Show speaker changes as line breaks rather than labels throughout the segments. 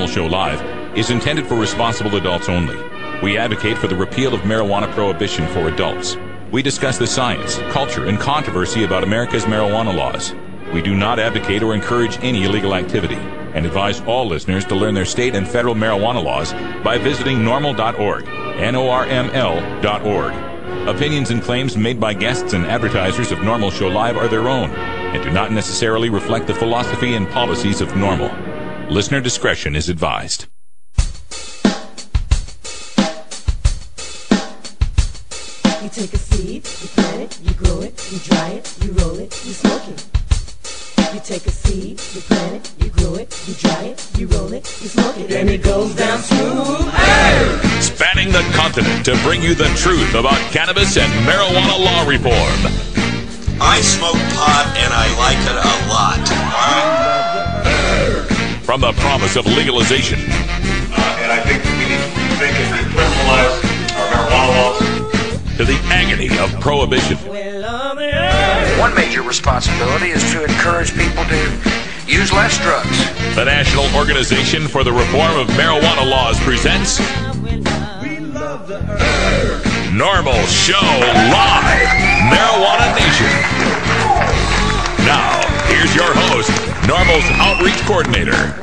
Show Live is intended for responsible adults only. We advocate for the repeal of marijuana prohibition for adults. We discuss the science, culture, and controversy about America's marijuana laws. We do not advocate or encourage any illegal activity and advise all listeners to learn their state and federal marijuana laws by visiting normal.org, NORML.org. Opinions and claims made by guests and advertisers of Normal Show Live are their own and do not necessarily reflect the philosophy and policies of Normal. Listener discretion is advised.
You take a seed, you plant it, you grow it, you dry it, you roll it, you smoke it. You take a seed, you plant it, you grow it, you dry it, you roll it, you smoke it, and it goes down smooth. Hey!
Spanning the continent to bring you the truth about cannabis and marijuana law reform.
I smoke pot and I like it a lot.
From the promise of legalization.
And I think we need to rethink and decriminalize our marijuana laws.
To the agony of prohibition.
One major responsibility is to encourage people to use less drugs.
The National Organization for the Reform of Marijuana Laws presents Normal Show Live, Marijuana Nation. Now, here's your host, Normal's Outreach Coordinator,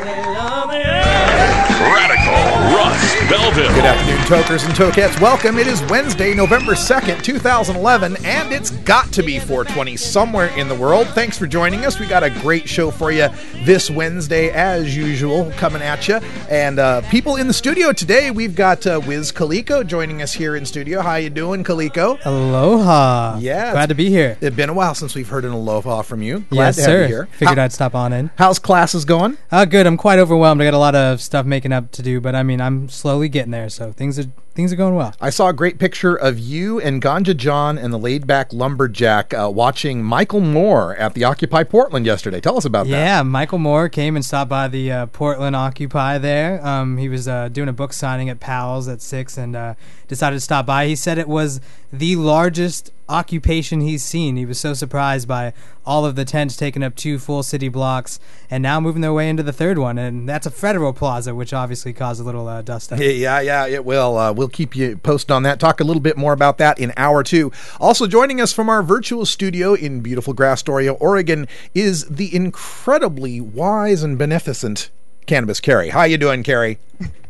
Radical Russ Belville.
Good afternoon, tokers and tokettes. Welcome. It is Wednesday, November 2nd, 2011, and it's got to be 420 somewhere in the world. Thanks for joining us. We got a great show for you this Wednesday, as usual, coming at you. And people in the studio today, we've got Wiz Kaliko joining us here in studio. How you doing, Kaliko?
Aloha.
Yeah.
Glad to be here.
It's been a while since we've heard an aloha from you. Glad
Yes,
to have
sir.
you here.
Figured I'd stop on in.
How's classes going?
Good. I'm quite overwhelmed. I got a lot of stuff making up to do, but I mean, I'm slowly getting there, so things are going well.
I saw a great picture of you and Ganja John and the laid-back lumberjack watching Michael Moore at the Occupy Portland yesterday. Tell us about that.
Yeah, Michael Moore came and stopped by the Portland Occupy there. He was doing a book signing at Powell's at 6 and decided to stop by. He said it was the largest occupation he's seen. He was so surprised by all of the tents taking up 2 full city blocks and now moving their way into the third one, and that's a Federal Plaza, which obviously caused a little dust up.
Yeah, it will. We'll keep you posted on that. Talk a little bit more about that in hour 2. Also joining us from our virtual studio in beautiful Grastoria, Oregon, is the incredibly wise and beneficent Cannabis Carrie. How you doing, Carrie?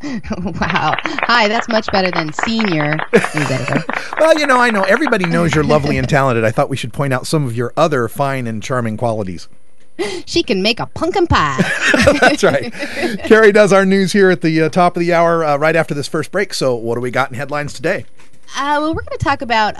Wow. Hi, that's much better than senior.
Well, I know everybody knows you're lovely and talented. I thought we should point out some of your other fine and charming qualities.
She can make a pumpkin pie.
That's right. Carrie does our news here at the top of the hour right after this first break. So what do we got in headlines today?
Well, we're going to talk about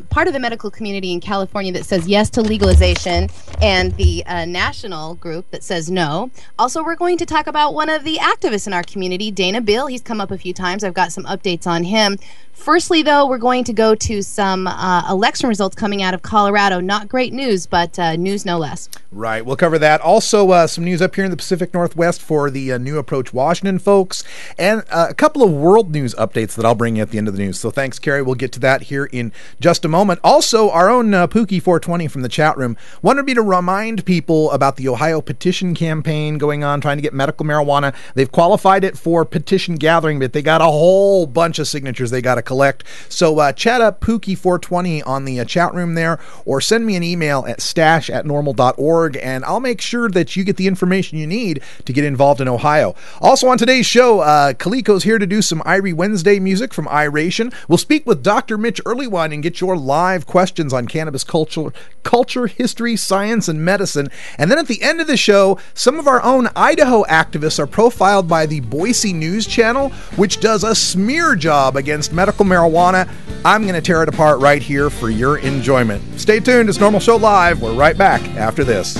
part of the medical community in California that says yes to legalization and the national group that says no. Also, we're going to talk about one of the activists in our community, Dana Bill. He's come up a few times. I've got some updates on him. Firstly, though, we're going to go to some election results coming out of Colorado. Not great news, but news no less.
Right. We'll cover that. Also, some news up here in the Pacific Northwest for the New Approach Washington folks, and a couple of world news updates that I'll bring you at the end of the news. So thanks, Carrie. We'll get to that here in just a moment. Also, our own Pookie 420 from the chat room wanted me to remind people about the Ohio petition campaign going on, trying to get medical marijuana. They've qualified it for petition gathering, but they got a whole bunch of signatures they got to collect. So chat up Pookie 420 on the chat room there, or send me an email at stash@normal.org, and I'll make sure that you get the information you need to get involved in Ohio. Also on today's show, Kaliko's here to do some Irie Wednesday music from Iration. We'll speak with Dr. Mitch Earlywine and get your live questions on cannabis culture, history, science, and medicine. And then at the end of the show, some of our own Idaho activists are profiled by the Boise News Channel, which does a smear job against medical marijuana. I'm going to tear it apart right here for your enjoyment. Stay tuned. It's Normal Show Live. We're right back after this.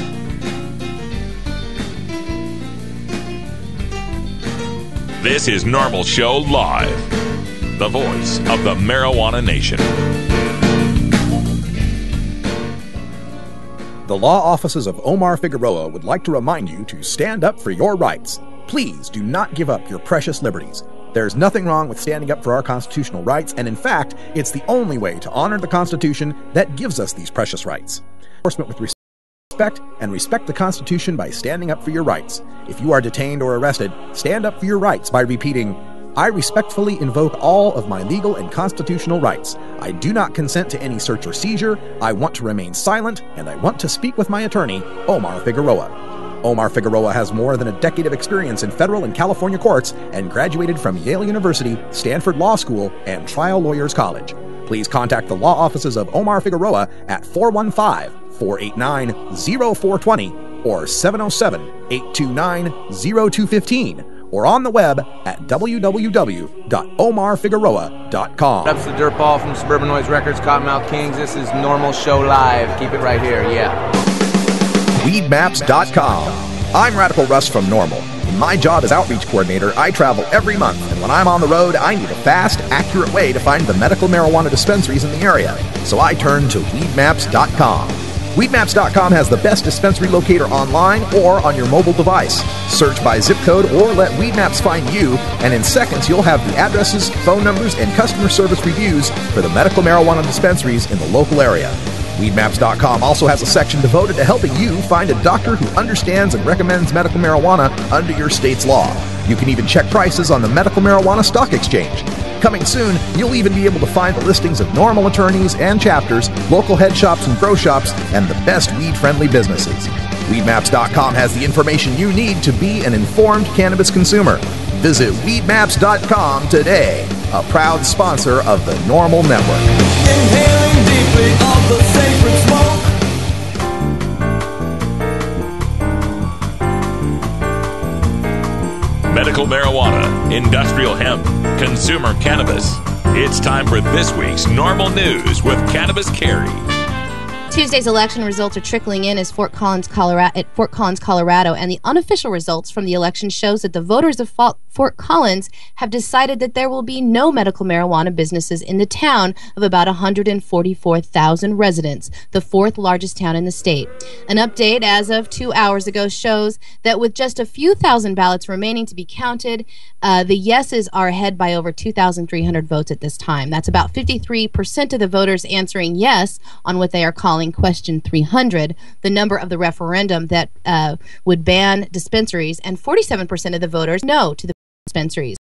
This is Normal Show Live, the voice of the Marijuana Nation.
The law offices of Omar Figueroa would like to remind you to stand up for your rights. Please do not give up your precious liberties. There's nothing wrong with standing up for our constitutional rights, and in fact, it's the only way to honor the Constitution that gives us these precious rights. Enforcement with respect and respect the Constitution by standing up for your rights. If you are detained or arrested, stand up for your rights by repeating, I respectfully invoke all of my legal and constitutional rights. I do not consent to any search or seizure. I want to remain silent, and I want to speak with my attorney, Omar Figueroa. Omar Figueroa has more than a decade of experience in federal and California courts and graduated from Yale University, Stanford Law School, and Trial Lawyers College. Please contact the law offices of Omar Figueroa at 415-489-0420 or 707-829-0215 or on the web at www.omarfigueroa.com.
That's the Dirtball from Suburban Noise Records, Cottonmouth Kings. This is Normal Show Live. Keep it right here, yeah.
Weedmaps.com. I'm Radical Russ from Normal. In my job as outreach coordinator, I travel every month, and when I'm on the road, I need a fast, accurate way to find the medical marijuana dispensaries in the area. So I turn to Weedmaps.com. Weedmaps.com has the best dispensary locator online or on your mobile device. Search by zip code or let Weedmaps find you, and in seconds you'll have the addresses, phone numbers, and customer service reviews for the medical marijuana dispensaries in the local area. Weedmaps.com also has a section devoted to helping you find a doctor who understands and recommends medical marijuana under your state's law. You can even check prices on the Medical Marijuana Stock Exchange. Coming soon, you'll even be able to find the listings of normal attorneys and chapters, local head shops and grow shops, and the best weed-friendly businesses. Weedmaps.com has the information you need to be an informed cannabis consumer. Visit Weedmaps.com today, a proud sponsor of the Normal Network.
Inhaling deeply of the sacred smoke.
Medical marijuana, industrial hemp, consumer cannabis. It's time for this week's Normal News with Cannabis Carrie.
Tuesday's election results are trickling in as Fort Collins, Colorado, and the unofficial results from the election shows that the voters of Fort Collins have decided that there will be no medical marijuana businesses in the town of about 144,000 residents, the fourth largest town in the state. An update as of 2 hours ago shows that with just a few thousand ballots remaining to be counted, the yeses are ahead by over 2,300 votes at this time. That's about 53% of the voters answering yes on what they are calling question 300, the number of the referendum that would ban dispensaries, and 47% of the voters no to the dispensaries.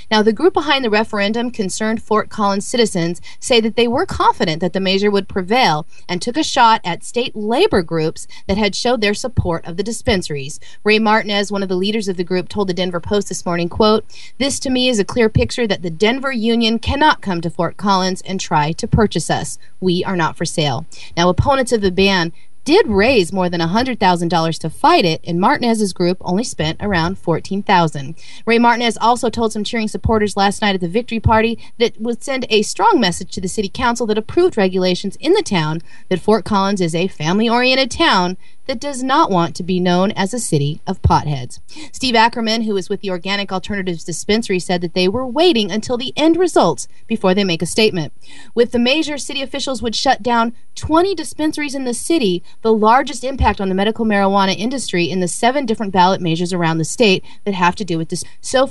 Now, the group behind the referendum, Concerned Fort Collins Citizens, say that they were confident that the measure would prevail and took a shot at state labor groups that had showed their support of the dispensaries. Ray Martinez, one of the leaders of the group, told the Denver Post this morning, quote, "This to me is a clear picture that the Denver Union cannot come to Fort Collins and try to purchase us. We are not for sale." Now, opponents of the ban did raise more than $100,000 to fight it, and Martinez's group only spent around $14,000. Ray Martinez also told some cheering supporters last night at the victory party that it would send a strong message to the city council that approved regulations in the town that Fort Collins is a family-oriented town that does not want to be known as a city of potheads. Steve Ackerman, who is with the Organic Alternatives Dispensary, said that they were waiting until the end results before they make a statement. With the measure, city officials would shut down 20 dispensaries in the city, the largest impact on the medical marijuana industry in the 7 different ballot measures around the state that have to do with this. So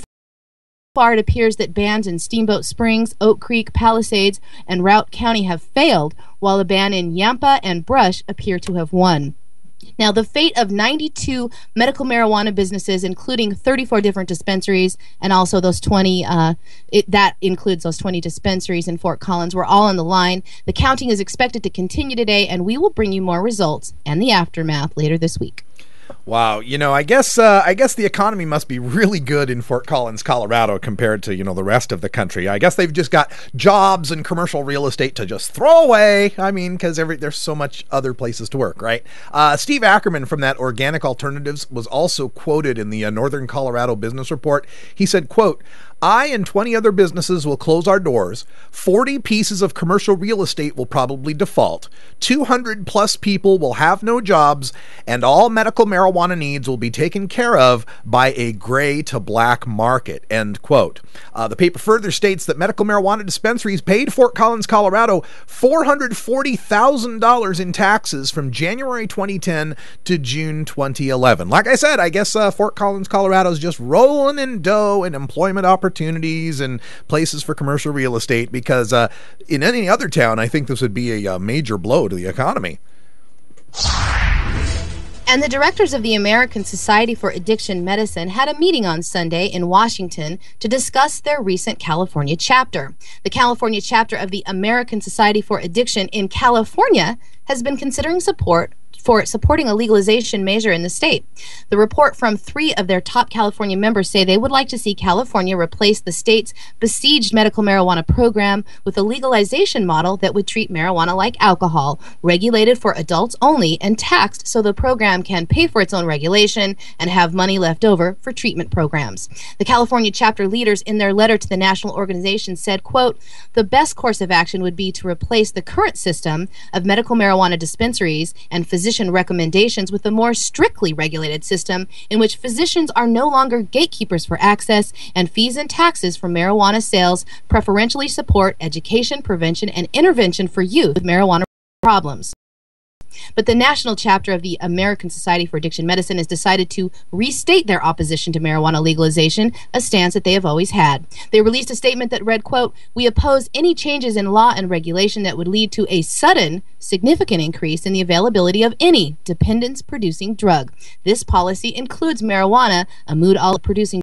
far, it appears that bans in Steamboat Springs, Oak Creek, Palisades, and Routt County have failed, while a ban in Yampa and Brush appear to have won. Now, the fate of 92 medical marijuana businesses, including 34 different dispensaries, and also those 20, that includes those 20 dispensaries in Fort Collins, were all on the line. The counting is expected to continue today, and we will bring you more results and the aftermath later this week.
Wow, I guess the economy must be really good in Fort Collins, Colorado, compared to the rest of the country. I guess they've just got jobs and commercial real estate to just throw away. I mean, because there's so much other places to work, right? Steve Ackerman from that Organic Alternatives was also quoted in the Northern Colorado Business Report. He said, quote, "I and 20 other businesses will close our doors. 40 pieces of commercial real estate will probably default. 200 plus people will have no jobs, and all medical marijuana needs will be taken care of by a gray to black market," end quote. The paper further states that medical marijuana dispensaries paid Fort Collins, Colorado, $440,000 in taxes from January 2010 to June 2011. Like I said, I guess Fort Collins, Colorado is just rolling in dough and employment opportunities and places for commercial real estate, because in any other town, I think this would be a major blow to the economy.
And the directors of the American Society for Addiction Medicine had a meeting on Sunday in Washington to discuss their recent California chapter. The California chapter of the American Society for Addiction in California has been considering supporting a legalization measure in the state. The report from 3 of their top California members say they would like to see California replace the state's besieged medical marijuana program with a legalization model that would treat marijuana like alcohol, regulated for adults only and taxed so the program can pay for its own regulation and have money left over for treatment programs. The California chapter leaders in their letter to the national organization said, quote, "The best course of action would be to replace the current system of medical marijuana dispensaries and physician recommendations with a more strictly regulated system in which physicians are no longer gatekeepers for access, and fees and taxes for marijuana sales preferentially support education, prevention, and intervention for youth with marijuana problems." But the national chapter of the American Society for Addiction Medicine has decided to restate their opposition to marijuana legalization, a stance that they have always had. They released a statement that read, quote, "We oppose any changes in law and regulation that would lead to a sudden, significant increase in the availability of any dependence-producing drug. This policy includes marijuana, a mood-producing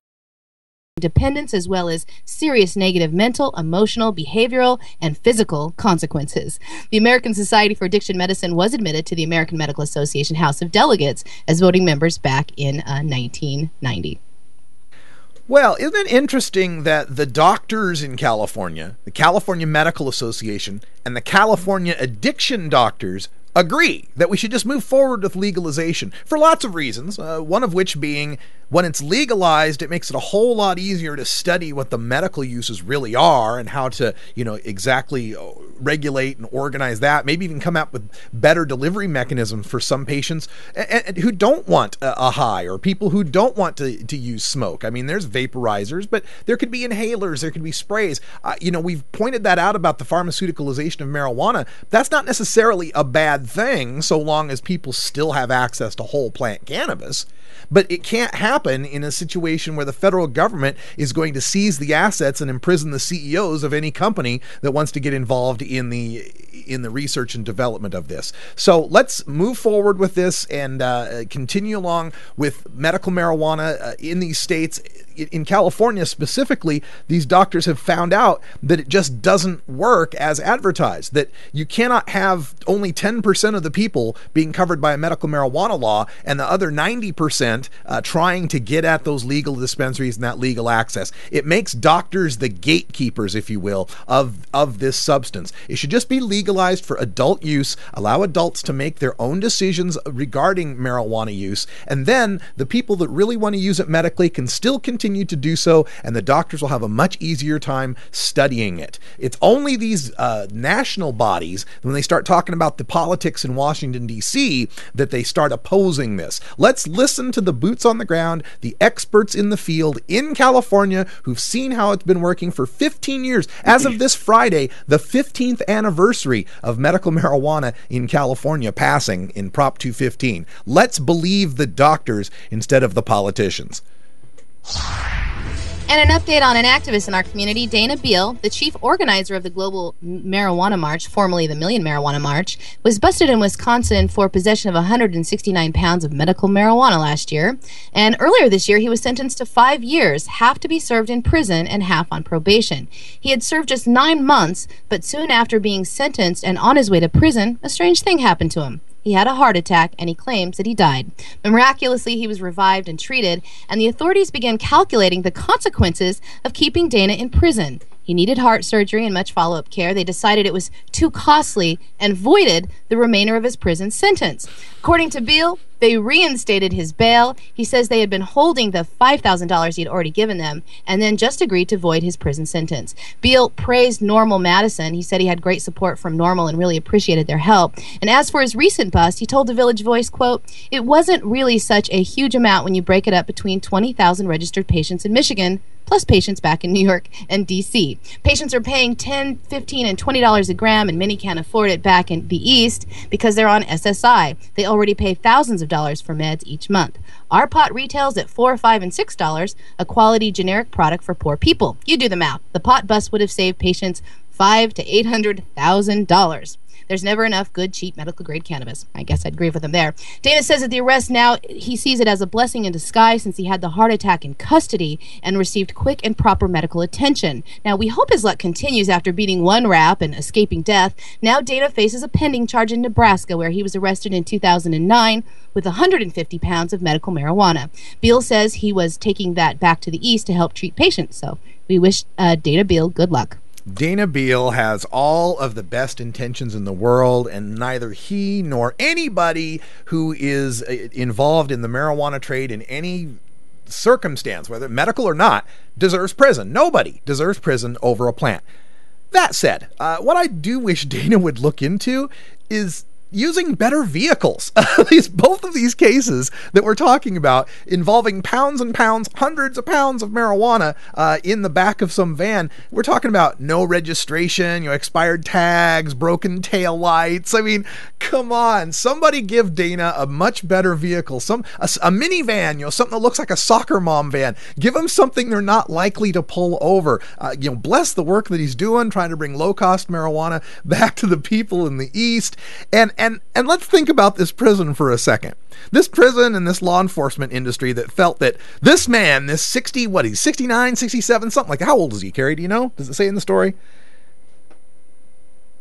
dependence, as well as serious negative mental, emotional, behavioral, and physical consequences." The American Society for Addiction Medicine was admitted to the American Medical Association House of Delegates as voting members back in 1990.
Well, isn't it interesting that the doctors in California, the California Medical Association, and the California addiction doctors agree that we should just move forward with legalization for lots of reasons, one of which being when it's legalized, it makes it a whole lot easier to study what the medical uses really are and how to, exactly regulate and organize that, maybe even come out with better delivery mechanisms for some patients and who don't want a high, or people who don't want to use smoke. I mean, there's vaporizers, but there could be inhalers, there could be sprays. We've pointed that out about the pharmaceuticalization of marijuana. That's not necessarily a bad thing so long as people still have access to whole plant cannabis. But it can't happen in a situation where the federal government is going to seize the assets and imprison the CEOs of any company that wants to get involved in the research and development of this. So let's move forward with this and continue along with medical marijuana in these states. In California specifically, these doctors have found out that it just doesn't work as advertised, that you cannot have only 10% of the people being covered by a medical marijuana law and the other 90% trying to get at those legal dispensaries and that legal access. It makes doctors the gatekeepers, if you will, of this substance. It should just be legalized for adult use, allow adults to make their own decisions regarding marijuana use, and then the people that really want to use it medically can still continue to do so, and the doctors will have a much easier time studying it. It's only these national bodies, when they start talking about the politics in Washington, D.C., that they start opposing this. Let's listen to the boots on the ground, the experts in the field in California who've seen how it's been working for 15 years. As of this Friday, the 15th anniversary of medical marijuana in California passing in Prop 215. Let's believe the doctors instead of the politicians.
And an update on an activist in our community, Dana Beal, the chief organizer of the Global Marijuana March, formerly the Million Marijuana March, was busted in Wisconsin for possession of 169 pounds of medical marijuana last year. And earlier this year, he was sentenced to 5 years, half to be served in prison and half on probation. He had served just 9 months, but soon after being sentenced and on his way to prison, a strange thing happened to him. He had a heart attack, and he claims that he died. But miraculously, he was revived and treated, and the authorities began calculating the consequences of keeping Dana in prison. He needed heart surgery and much follow-up care. They decided it was too costly and voided the remainder of his prison sentence. According to Beal, they reinstated his bail. He says they had been holding the $5,000 he had already given them and then just agreed to void his prison sentence. Beal praised Normal Madison. He said he had great support from Normal and really appreciated their help. And as for his recent bust, he told the Village Voice, quote, "It wasn't really such a huge amount when you break it up between 20,000 registered patients in Michigan, plus patients back in New York and D.C. Patients are paying $10, $15, and $20 a gram, and many can't afford it back in the East because they're on SSI. They already pay thousands of dollars for meds each month. Our pot retails at $4, $5, and $6, a quality generic product for poor people. You do the math. The pot bust would have saved patients $500,000 to $800,000. There's never enough good, cheap, medical-grade cannabis. I guess I'd agree with him there. Dana says that the arrest now, he sees it as a blessing in disguise since he had the heart attack in custody and received quick and proper medical attention. Now, we hope his luck continues after beating one rap and escaping death. Now Dana faces a pending charge in Nebraska where he was arrested in 2009 with 150 pounds of medical marijuana. Beal says he was taking that back to the east to help treat patients. So we wish Dana Beal good luck.
Dana Beal has all of the best intentions in the world, and neither he nor anybody who is involved in the marijuana trade in any circumstance, whether medical or not, deserves prison. Nobody deserves prison over a plant. That said, what I do wish Dana would look into is using better vehicles. Both of these cases that we're talking about involving pounds and pounds, hundreds of pounds of marijuana in the back of some van. We're talking about no registration, expired tags, broken tail lights. I mean, come on, somebody give Dana a much better vehicle, a minivan, something that looks like a soccer mom van. Give them something they're not likely to pull over. Bless the work that he's doing, trying to bring low-cost marijuana back to the people in the East. And let's think about this prison for a second. This prison and this law enforcement industry that felt that this man, this 69, 67, something like that. How old is he, Carrie? Do you know? Does it say in the story?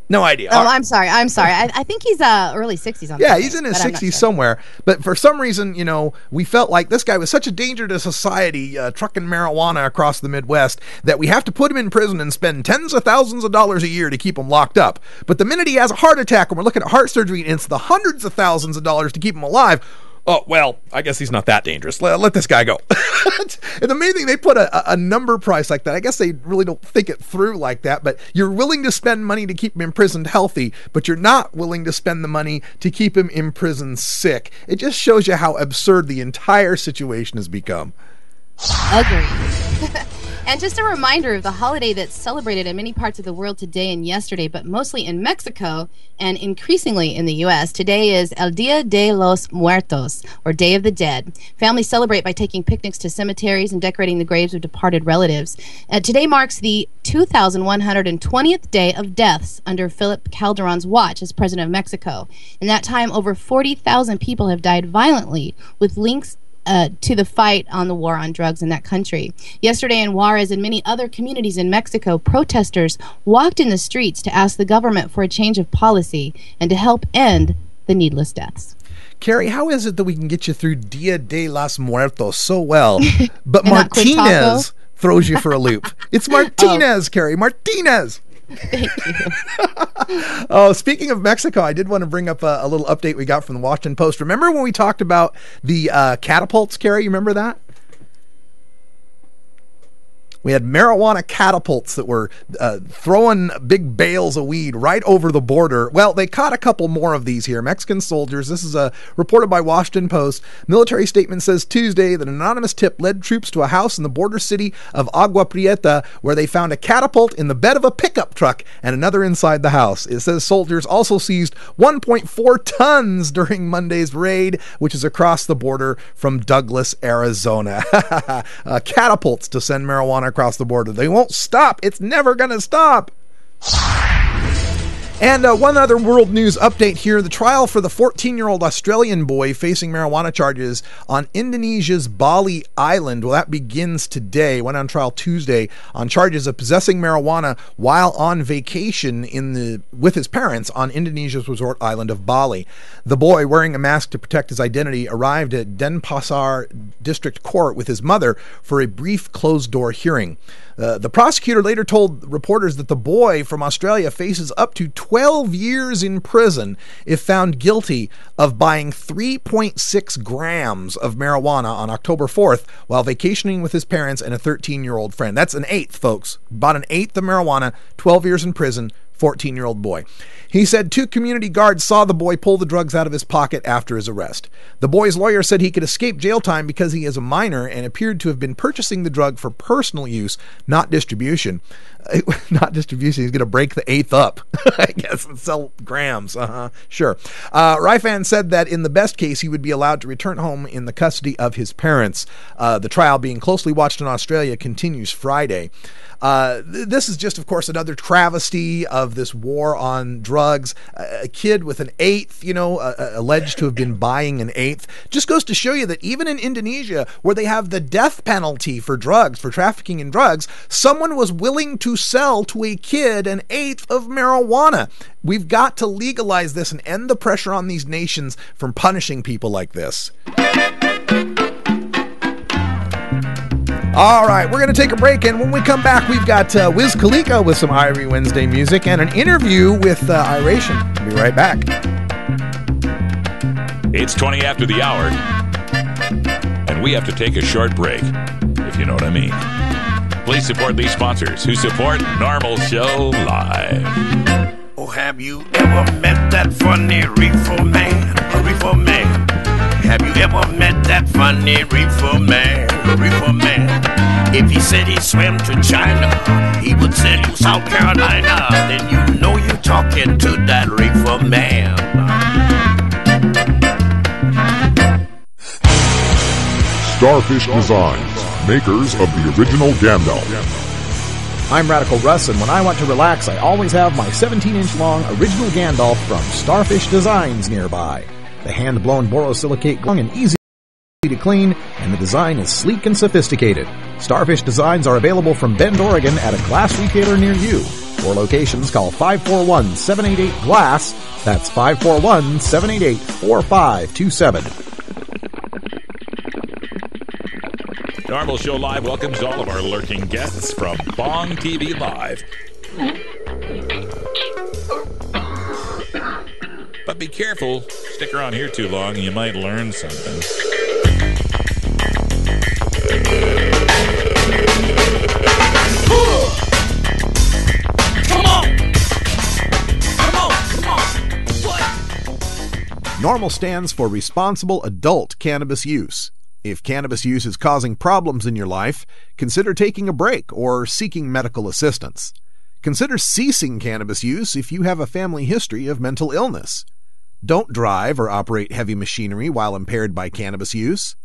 No idea.
Oh, I'm sorry. I think he's early 60s on
Yeah, he's in his 60s somewhere. But for some reason, we felt like this guy was such a danger to society, trucking marijuana across the Midwest, that we have to put him in prison and spend tens of thousands of dollars a year to keep him locked up. But the minute he has a heart attack and we're looking at heart surgery, and it's the hundreds of thousands of dollars to keep him alive, oh, well, I guess he's not that dangerous. Let this guy go. And the main thing, they put a number price like that. I guess they really don't think it through like that, but you're willing to spend money to keep him imprisoned healthy, but you're not willing to spend the money to keep him imprisoned sick. It just shows you how absurd the entire situation has become.
Agreed. And just a reminder of the holiday that's celebrated in many parts of the world today and yesterday, but mostly in Mexico and increasingly in the U.S. Today is El Día de los Muertos, or Day of the Dead. Families celebrate by taking picnics to cemeteries and decorating the graves of departed relatives. Today marks the 2,120th day of deaths under Felipe Calderon's watch as president of Mexico. In that time, over 40,000 people have died violently, with links to the fight on the war on drugs in that country. Yesterday in Juarez and many other communities in Mexico, protesters walked in the streets to ask the government for a change of policy and to help end the needless deaths.
Carrie, how is it that we can get you through Dia de los Muertos so well, but Martinez throws you for a loop? It's Martinez, Carrie, Martinez.
Thank you.
Oh, speaking of Mexico, I did want to bring up a little update we got from the Washington Post. Remember when we talked about the catapults, Carrie? You remember that? We had marijuana catapults that were throwing big bales of weed right over the border. Well, they caught a couple more of these here. Mexican soldiers. This is reported by Washington Post. Military statement says Tuesday that an anonymous tip led troops to a house in the border city of Agua Prieta where they found a catapult in the bed of a pickup truck and another inside the house. It says soldiers also seized 1.4 tons during Monday's raid, which is across the border from Douglas, Arizona. Catapults to send marijuana across the border. They won't stop. It's never going to stop. And one other world news update here. The trial for the 14-year-old Australian boy facing marijuana charges on Indonesia's Bali Island, well, that begins today. Went on trial Tuesday on charges of possessing marijuana while on vacation with his parents on Indonesia's resort island of Bali. The boy, wearing a mask to protect his identity, arrived at Denpasar District Court with his mother for a brief closed-door hearing. The prosecutor later told reporters that the boy from Australia faces up to 12 years in prison if found guilty of buying 3.6 grams of marijuana on October 4th while vacationing with his parents and a 13-year-old friend. That's an eighth, folks. Bought an eighth of marijuana, 12 years in prison, 14-year-old boy. He said 2 community guards saw the boy pull the drugs out of his pocket after his arrest. The boy's lawyer said he could escape jail time because he is a minor and appeared to have been purchasing the drug for personal use, not distribution. Not distribution. He's going to break the eighth up, I guess, and sell grams. Sure. Rifan said that in the best case, he would be allowed to return home in the custody of his parents. The trial, being closely watched in Australia, continues Friday. This is just, of course, another travesty of of this war on drugs. A kid with an eighth, alleged to have been buying an eighth, just goes to show you that even in Indonesia, where they have the death penalty for drugs, for trafficking in drugs, someone was willing to sell to a kid an eighth of marijuana. We've got to legalize this and end the pressure on these nations from punishing people like this. All right, we're going to take a break, and when we come back, we've got Wiz Khalifa with some Irie Wednesday music and an interview with Iration. We'll be right back.
It's 20 after the hour, and we have to take a short break, if you know what I mean. Please support these sponsors who support Normal Show Live.
Oh, have you ever met that funny reefer man? A reefer man. Have you ever met that funny reefer man? A reefer man. If he said he swam to China, he would sell you South Carolina. Then you know you're talking to that reefer man.
Starfish Designs, makers of the original Gandalf.
I'm Radical Russ, and when I want to relax, I always have my 17-inch long original Gandalf from Starfish Designs nearby. The hand-blown borosilicate long and easy to clean, and the design is sleek and sophisticated. Starfish Designs are available from Bend, Oregon at a glass retailer near you. For locations, call 541-788-GLASS. That's 541-788-4527.
Normal Show Live welcomes all of our lurking guests from Bong TV Live. But be careful, stick around here too long and you might learn something.
Come on!
NORMAL stands for Responsible Adult Cannabis Use. If cannabis use is causing problems in your life, consider taking a break or seeking medical assistance. Consider ceasing cannabis use if you have a family history of mental illness. Don't drive or operate heavy machinery while impaired by cannabis use.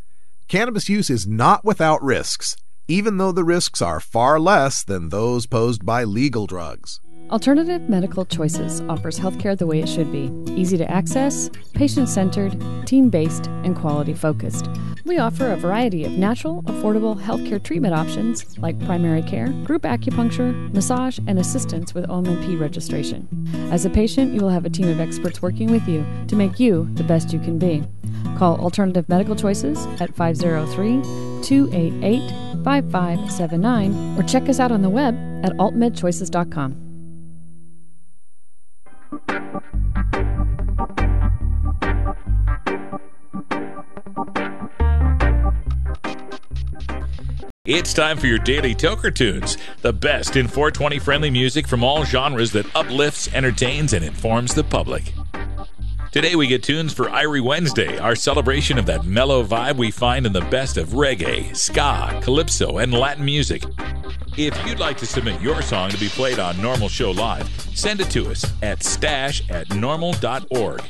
Cannabis use is not without risks, even though the risks are far less than those posed by legal drugs.
Alternative Medical Choices offers healthcare the way it should be. Easy to access, patient-centered, team-based, and quality-focused. We offer a variety of natural, affordable healthcare treatment options like primary care, group acupuncture, massage, and assistance with OMP registration. As a patient, you will have a team of experts working with you to make you the best you can be. Call Alternative Medical Choices at 503-288-5579 or check us out on the web at altmedchoices.com.
It's time for your daily Toker Tunes, the best in 420 friendly music from all genres that uplifts, entertains, and informs the public. Today we get tunes for Irie Wednesday, our celebration of that mellow vibe we find in the best of reggae, ska, calypso, and Latin music. If you'd like to submit your song to be played on Normal Show Live, send it to us at stash@normal.org.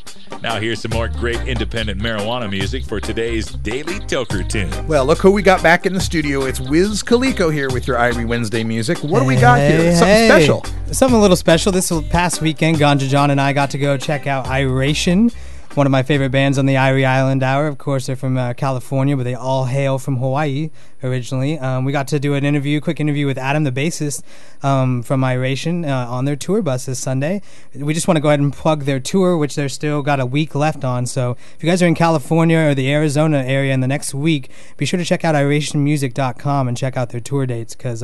Now here's some more great independent marijuana music for today's Daily Toker Tune.
Well, look who we got back in the studio. It's Wiz Khalifa here with your Irie Wednesday music. What do we got here? Something special.
Something a little special. This past weekend, Ganja John and I got to go check out Iration, one of my favorite bands on the Irie Island Hour. Of course, they're from California, but they all hail from Hawaii originally. We got to do an quick interview with Adam, the bassist from Iration, on their tour bus this Sunday. We just want to go ahead and plug their tour, which they're still got a week left on. So if you guys are in California or the Arizona area in the next week, be sure to check out irationmusic.com and check out their tour dates, because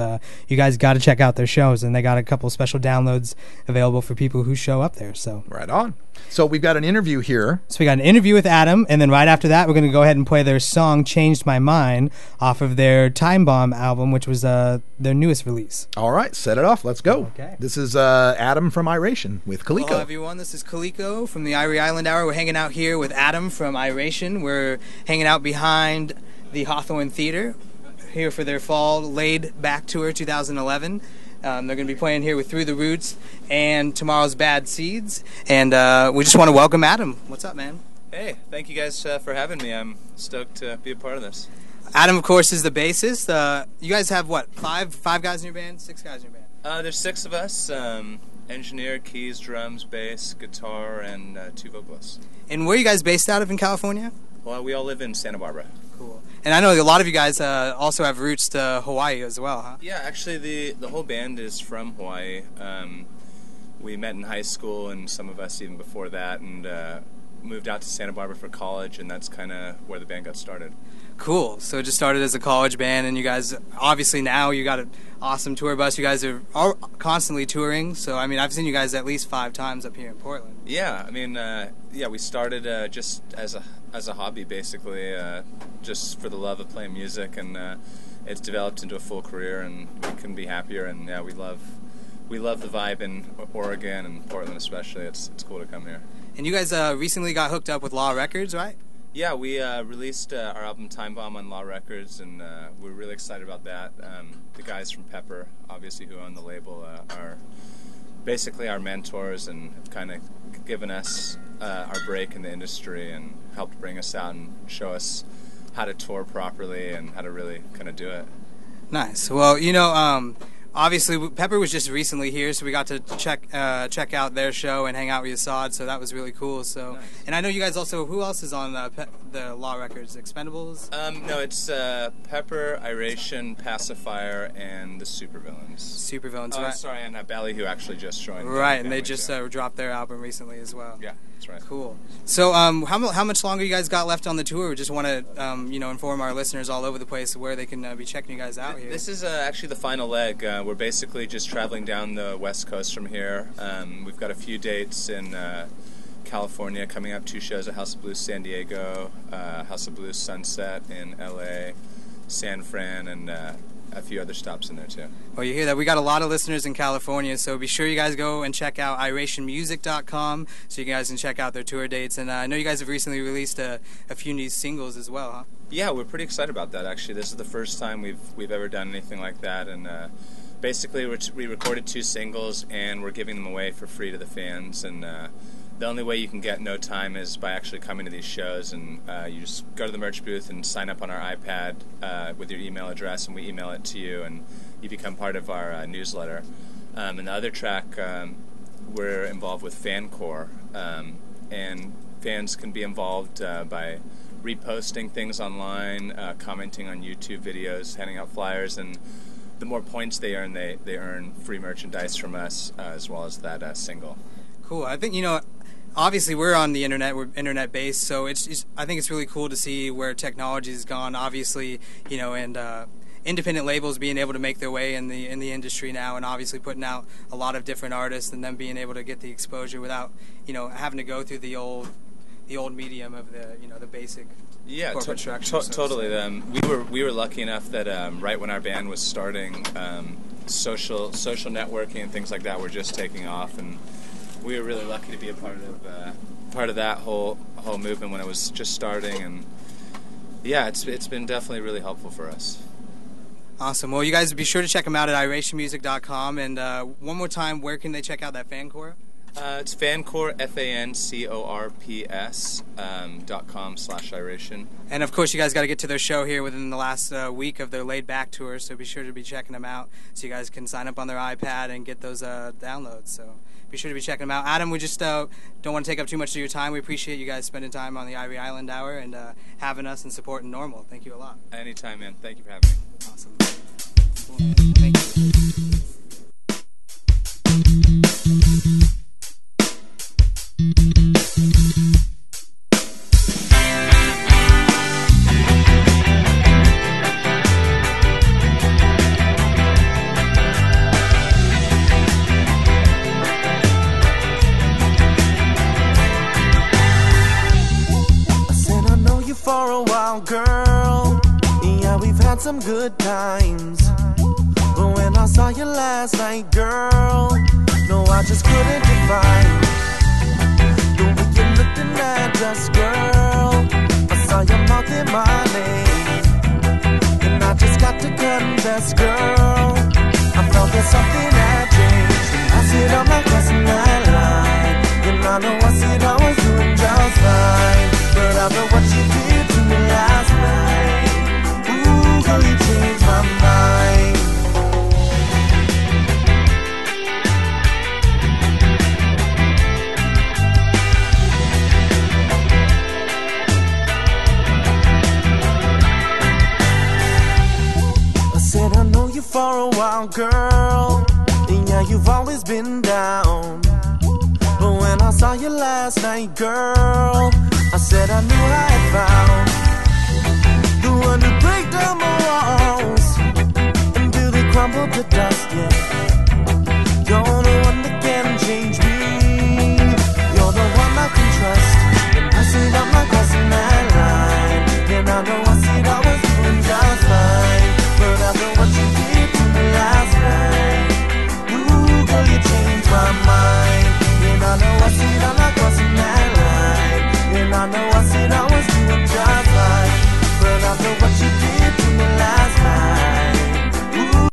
you guys got to check out their shows, and they got a couple special downloads available for people who show up there. So
right on. So we've got an interview here.
So we got an interview with Adam, and then right after that, we're going to go ahead and play their song "Changed My Mind" off of their Time Bomb album, which was their newest release.
All right, set it off. Let's go.
Okay.
This is Adam from Iration with Kaliko.
Hello, everyone. This is Kaliko from the Irie Island Hour. We're hanging out here with Adam from Iration. We're hanging out behind the Hawthorne Theater here for their Fall Laid Back Tour 2011. They're going to be playing here with Through the Roots and Tomorrow's Bad Seeds. And we just want to welcome Adam. What's up, man?
Hey, thank you guys for having me. I'm stoked to be a part of this.
Adam, of course, is the bassist. You guys have, what, five guys in your band? 6 guys in your band?
There's 6 of us. Engineer, keys, drums, bass, guitar, and 2 vocalists.
And where are you guys based out of in California?
Well, we all live in Santa Barbara.
Cool. And I know a lot of you guys also have roots to Hawaii as well, huh?
Yeah, actually, the whole band is from Hawaii. We met in high school, and some of us even before that, and moved out to Santa Barbara for college, and that's kind of where the band got started.
Cool. So it just started as a college band, and you guys, obviously now you got an awesome tour bus. You guys are constantly touring, so I mean, I've seen you guys at least 5 times up here in Portland.
Yeah, I mean, we started just as a hobby, basically, just for the love of playing music, and it's developed into a full career, and we couldn't be happier, and yeah, we love the vibe in Oregon and Portland especially. It's cool to come here.
And you guys recently got hooked up with Law Records, right?
Yeah, we released our album Time Bomb on Law Records, and we're really excited about that. The guys from Pepper, obviously, who own the label, are basically our mentors and have kind of given us our break in the industry and helped bring us out and show us how to tour properly and how to really kind of do it.
Nice. Well, you know, obviously, Pepper was just recently here, so we got to check out their show and hang out with Assad, so that was really cool. So, nice. And I know you guys also, who else is on the Law Records? Expendables?
No, it's Pepper, Iration, Pacifier, and the Supervillains.
Supervillains,
right?
right?
Sorry, and Bally, who actually just joined.
Right, and they just dropped their album recently as well.
Yeah, that's right.
Cool. So, how much longer you guys got left on the tour? We just want to, inform our listeners all over the place where they can be checking you guys out here.
This is actually the final leg. We're basically just traveling down the West Coast from here. We've got a few dates in California coming up, 2 shows at House of Blues San Diego, House of Blues Sunset in LA, San Fran, and a few other stops in there too.
Well, you hear that. We got a lot of listeners in California, so be sure you guys go and check out irationmusic.com so you guys can check out their tour dates. And I know you guys have recently released a few new singles as well, huh?
Yeah, we're pretty excited about that, actually. This is the first time we've ever done anything like that, and basically we recorded 2 singles, and we're giving them away for free to the fans. And the only way you can get No Time is by actually coming to these shows, and you just go to the merch booth and sign up on our iPad with your email address, and we email it to you, and you become part of our newsletter. And the other track, we're involved with FanCore, and fans can be involved by reposting things online, commenting on YouTube videos, handing out flyers, and the more points they earn, they earn free merchandise from us, as well as that single.
Cool. I think, obviously we're on the internet, we're internet based, so I think it's really cool to see where technology has gone, obviously, and independent labels being able to make their way in the industry now, and obviously putting out a lot of different artists and them being able to get the exposure without having to go through the old medium of the basic corporate structure.
Totally. We were lucky enough that right when our band was starting, social networking and things like that were just taking off, and we were really lucky to be a part of that whole movement when it was just starting. And yeah, it's been definitely really helpful for us.
Awesome. Well, you guys be sure to check them out at irationmusic.com. And one more time, where can they check out that FanCore?
It's FanCore, FANCORPS.com/Iration.
And of course, you guys got to get to their show here within the last week of their Laid Back tour, so be sure to be checking them out so you guys can sign up on their iPad and get those downloads. So be sure to be checking them out. Adam, we just don't want to take up too much of your time. We appreciate you guys spending time on the Ivory Island Hour and having us and supporting Normal. Thank you a lot.
Anytime, man. Thank you for having me.
Awesome. Cool. Thank you.
For a while, girl, yeah, we've had some good times. But when I saw you last night, girl, no, I just couldn't define the way you looked in that dress, girl. I saw your mouth in my name, and I just got to confess, girl, I felt there's something that changed. I said I'm not crossing that line, and I know I said I was doing just fine, but after what you did to me last night, ooh, girl. Yeah, you've always been down. But when I saw you last night, girl, I said I knew I had found the one to break down my walls until they crumble to dust, yeah. You're the one that can change me. You're the one I can trust. And I said I'm not crossing that line. And I know I said I was doing just fine. But after what you did to me last night, ooh, girl, you changed my mind. And I know I said I'm not crossing that line. And I know I said I was doing just fine. But after what you did to me last night, ooh.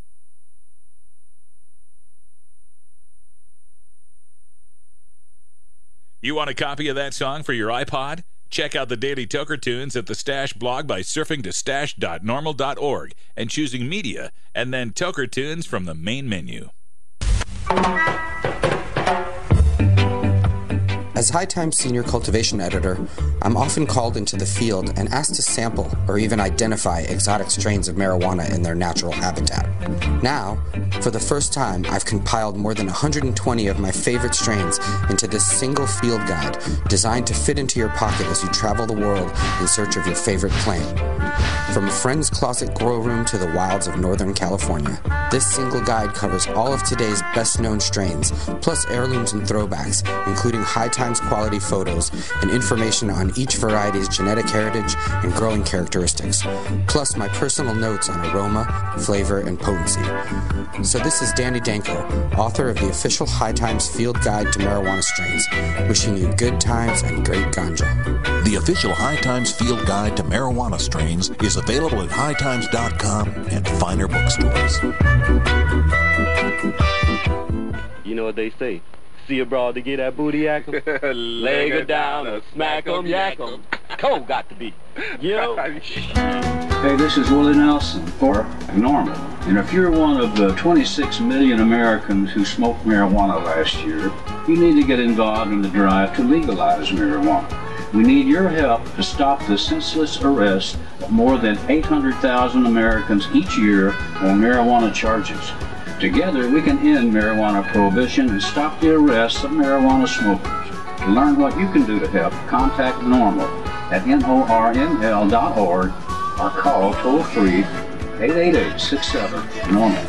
You want a copy of that song for your iPod? Check out the Daily Toker Tunes at the Stash blog by surfing to stash.normal.org and choosing Media, and then Toker Tunes from the main menu.
As High Times Senior Cultivation Editor, I'm often called into the field and asked to sample or even identify exotic strains of marijuana in their natural habitat. Now, for the first time, I've compiled more than 120 of my favorite strains into this single field guide designed to fit into your pocket as you travel the world in search of your favorite plant. From a friend's closet grow room to the wilds of Northern California, this single guide covers all of today's best-known strains, plus heirlooms and throwbacks, including High Times quality photos and information on each variety's genetic heritage and growing characteristics, plus my personal notes on aroma, flavor, and potency. So this is Danny Danko, author of the official High Times Field Guide to Marijuana Strains, wishing you good times and great ganja.
The official High Times Field Guide to Marijuana Strains is available at hightimes.com and finer bookstores.
You know what they say? See a broad to get that booty yak 'em? Leg her down or smack 'em, yak 'em. Cold got to be. Yo.
Hey, this is Willie Nelson for NORML. And if you're one of the 26 million Americans who smoked marijuana last year, you need to get involved in the drive to legalize marijuana. We need your help to stop the senseless arrest of more than 800,000 Americans each year on marijuana charges. Together, we can end marijuana prohibition and stop the arrests of marijuana smokers. To learn what you can do to help, contact NORML at norml.org or call toll-free 888-67-NORMAL.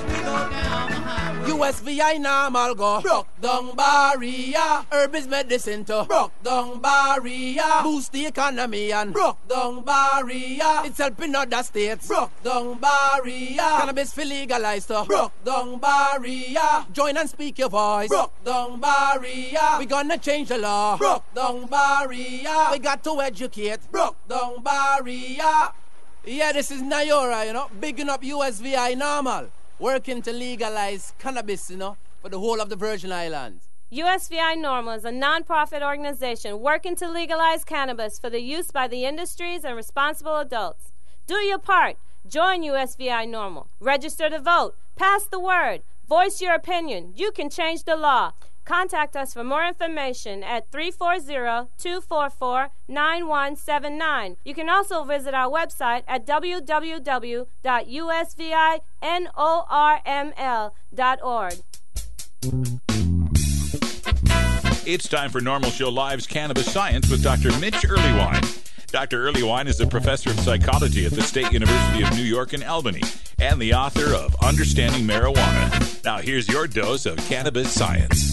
USVI normal go broke down barrier. Herb is medicine to broke down barrier. Boost the economy and broke down barrier. It's helping other states broke down barrier. Cannabis for legalized to broke down barrier. Join and speak your voice broke down barrier. We gonna change the law broke down barrier. We got to educate broke down barrier. Yeah, this is Nayora, bigging up USVI normal. Working to legalize cannabis, for the whole of the Virgin Islands.
USVI NORML is a non-profit organization working to legalize cannabis for the use by the industries and responsible adults. Do your part. Join USVI NORML. Register to vote. Pass the word. Voice your opinion. You can change the law. Contact us for more information at 340-244-9179. You can also visit our website at www.usvinorml.org.
It's time for Normal Show Live's Cannabis Science with Dr. Mitch Earlywine. Dr. Earlywine is a professor of psychology at the State University of New York in Albany and the author of Understanding Marijuana. Now here's your dose of cannabis science.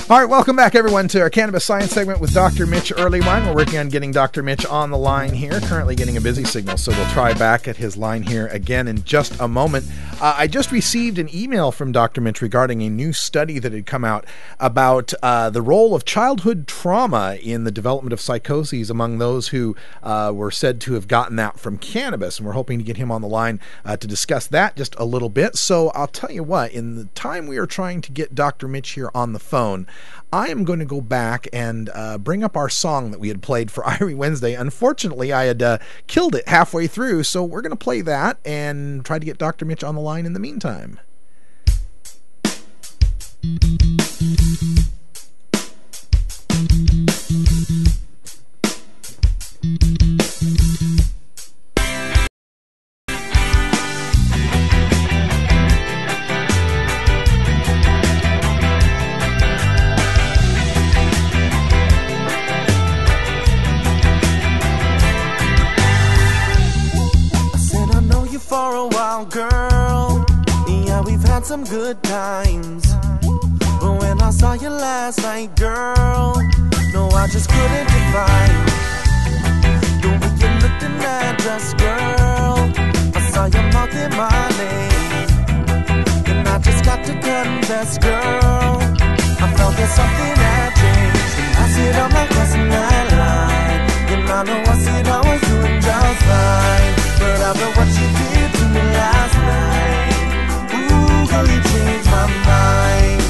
All right, welcome back, everyone, to our Cannabis Science segment with Dr. Mitch Earlywine. We're working on getting Dr. Mitch on the line here, currently getting a busy signal, so we'll try back at his line here again in just a moment. I just received an email from Dr. Mitch regarding a new study that had come out about the role of childhood trauma in the development of psychoses among those who were said to have gotten that from cannabis, and we're hoping to get him on the line to discuss that just a little bit. So I'll tell you what, in the time we are trying to get Dr. Mitch here on the phone, I am going to go back and bring up our song that we had played for Irie Wednesday. Unfortunately, I had killed it halfway through, so we're going to play that and try to get Dr. Mitch on the line in the meantime.
had some good times. But when I saw you last night, girl, no, I just couldn't define the way you looked in that dress, girl. I saw you mouthing my name, and I just got to confess, girl, I felt that something had changed. And I said I'm not crossing that line, and I know I said I was doing just fine. But after what you did to me last night, ooh, girl, you changed my mind.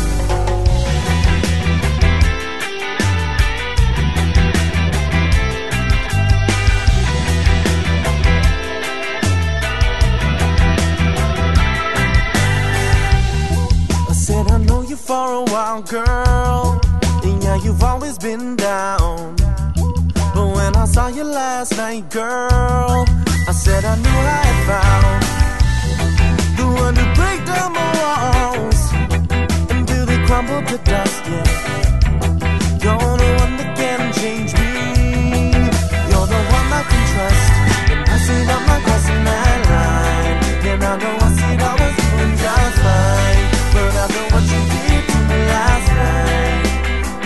I said I know you for a while, girl, and yeah, you've always been down. But when I saw you last night, girl, I said I knew I had found the one to break down my walls until they crumble to dust, yeah. You're the one that can change me. You're the one I can trust. And I said I'm not crossing that line, and I know I said I was doing just fine. But after what you did to me last night,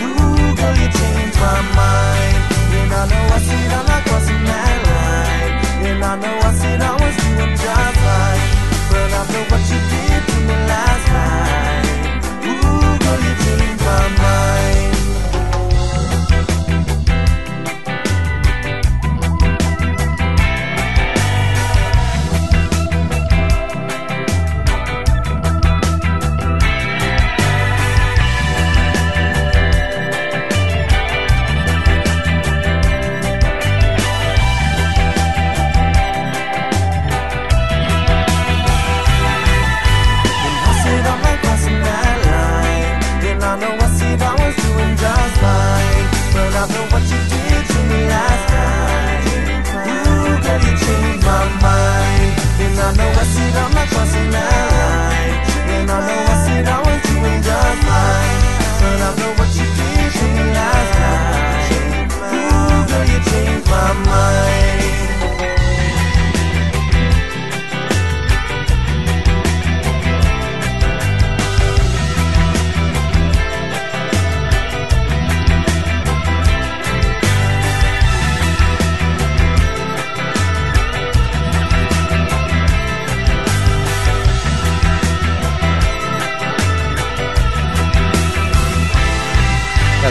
ooh, girl, you changed my mind. And I know I said I'm not crossing that line, and I know I said I was doing just fine. But after what you did to me last night, ooh, girl, you changed my mind.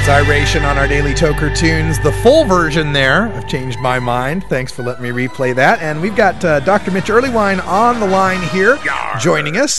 Iration on our Daily Toker Tunes. The full version there of Changed My Mind. Thanks for letting me replay that. And we've got Dr. Mitch Earlywine on the line here, joining us.